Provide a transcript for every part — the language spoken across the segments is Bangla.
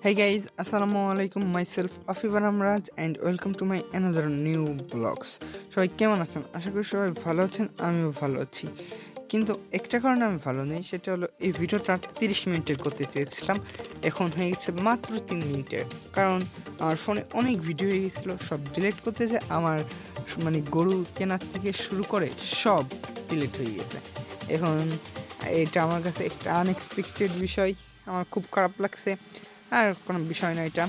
Hey guys, Assalamu alaikum. Myself Afifan Amraj and welcome to my another new vlogs. সবাই কেমন আছেন? আশা করি সবাই ভালো আছেন, আমিও ভালো আছি। কিন্তু একটা কারণে আমি ভালো নেই, সেটা হলো এই ভিডিওটা 30 মিনিটের করতে চেয়েছিলাম, এখন হয়ে গেছে মাত্র 3 মিনিটের। কারণ আমার ফোনে অনেক ভিডিও হয়ে গেছিলো, সব ডিলিট করতে যে আমার মানে গরু কেনার থেকে শুরু করে সব ডিলিট হয়ে গেছে। এখন এটা আমার কাছে একটা আনএক্সপেক্টেড বিষয়, আমার খুব খারাপ লাগছে। আর কোনো বিষয় না এটা।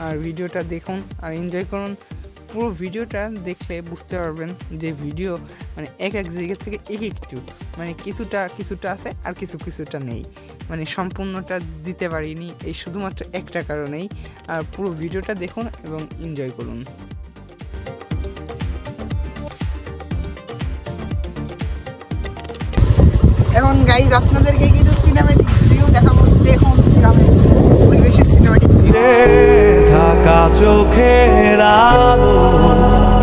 আর ভিডিওটা দেখুন আর এনজয় করুন। পুরো ভিডিওটা দেখলে বুঝতে পারবেন যে ভিডিও মানে এক জায়গা থেকে একটু মানে কিছুটা আছে আর কিছুটা নেই, মানে সম্পূর্ণটা দিতে পারিনি এই শুধুমাত্র একটা কারণেই। আর পুরো ভিডিওটা দেখুন এবং এনজয় করুন। এখন গাইজ আপনাদেরকে কিছু সিনেম্যাটিক ভিডিও দেখাবো, দেখুন পরিবেশের সিনেম্যাটিক থাকা চোখের আলো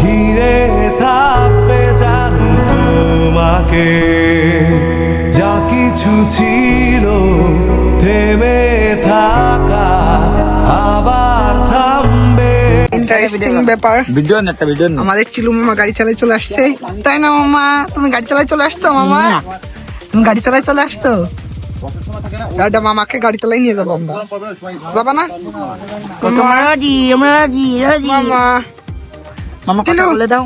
ঘিরে থাকবে জানো তোমাকে, যা কিছু ছিল থেমে থাকা আবার থামবে। ইন্টারেস্টিং ব্যাপার। আমাদের চিলু মামা গাড়ি চালায় চলে আসছে, তাই না মামা? তুমি গাড়ি চালায় চলে আসছো মামা? তুমি গাড়ি চালায় চলে আসছো? দাদা মামাকে গাড়ি চালাই নিয়ে যাবো আমরা, যাবা না? মামা কথা বলে দাও।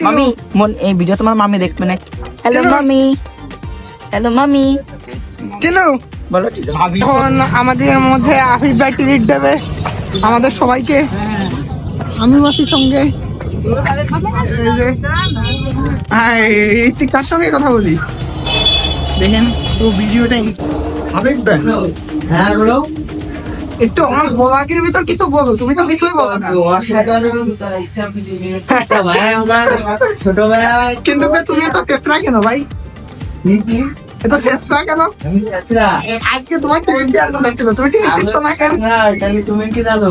মামি, এই ভিডিও তোমার মামি দেখবে না। হ্যালো মামি, হ্যালো মামি। বলো এখন আমাদের মধ্যে আফিফ ভাই ট্রিট দেবে আমাদের সবাইকে। আমিও আছি সঙ্গে। তুই কার সঙ্গে কথা বলিস দেখেন তো ভিডিওটাই। আফিফ ভাই হ্যাঁ বলো, একটু আমার ব্লগের ভিতর কিছু বলো, তুমি তো কিছুই বলো না। ছোট ভাই কিন্তু তুমি তো চেষ্টা কেন ভাই? এত চেষ্টা কেন? আজকে তোমার টিভি দেওয়ার কথা ছিল, তুমি টিভি দিচ্ছ না কেন? তুমি কি জানো?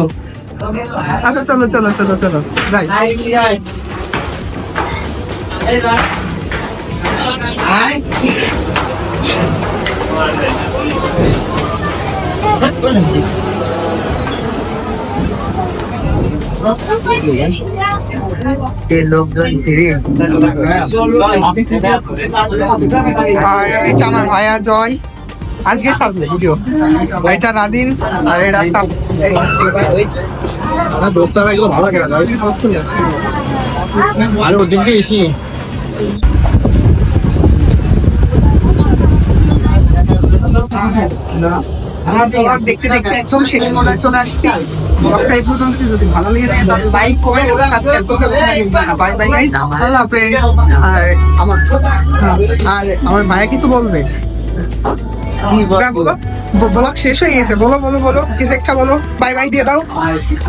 আচ্ছা চলো চলো চলো চলো ভাই। লোকজন আর এটা আমার ভাইয়া জয়, আজকে সামনে ভিডিও। এটা নাদিন আর এটা দেখতে দেখতে একদম শেষ মোড়ায় চলে আসছি। ব্লগটা এই পর্যন্ত, যদি ভালো লেগে থাকে তাহলে like comment bye bye guys, আল্লাহ হাফেজ। আর আমার ভাইয়া কিছু বলবে? ব্লগ শেষ হয়ে গেছে, বলো বলো বলো কিছু একটা বলো। বাই বাই দিয়ে দাও,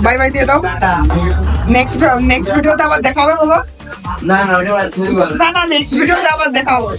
বাই বাই দিয়ে দাও। নেক্সট ভিডিওতে আবার দেখা হবে বলো। না না নেক্সট ভিডিওতে আবার দেখা হবে।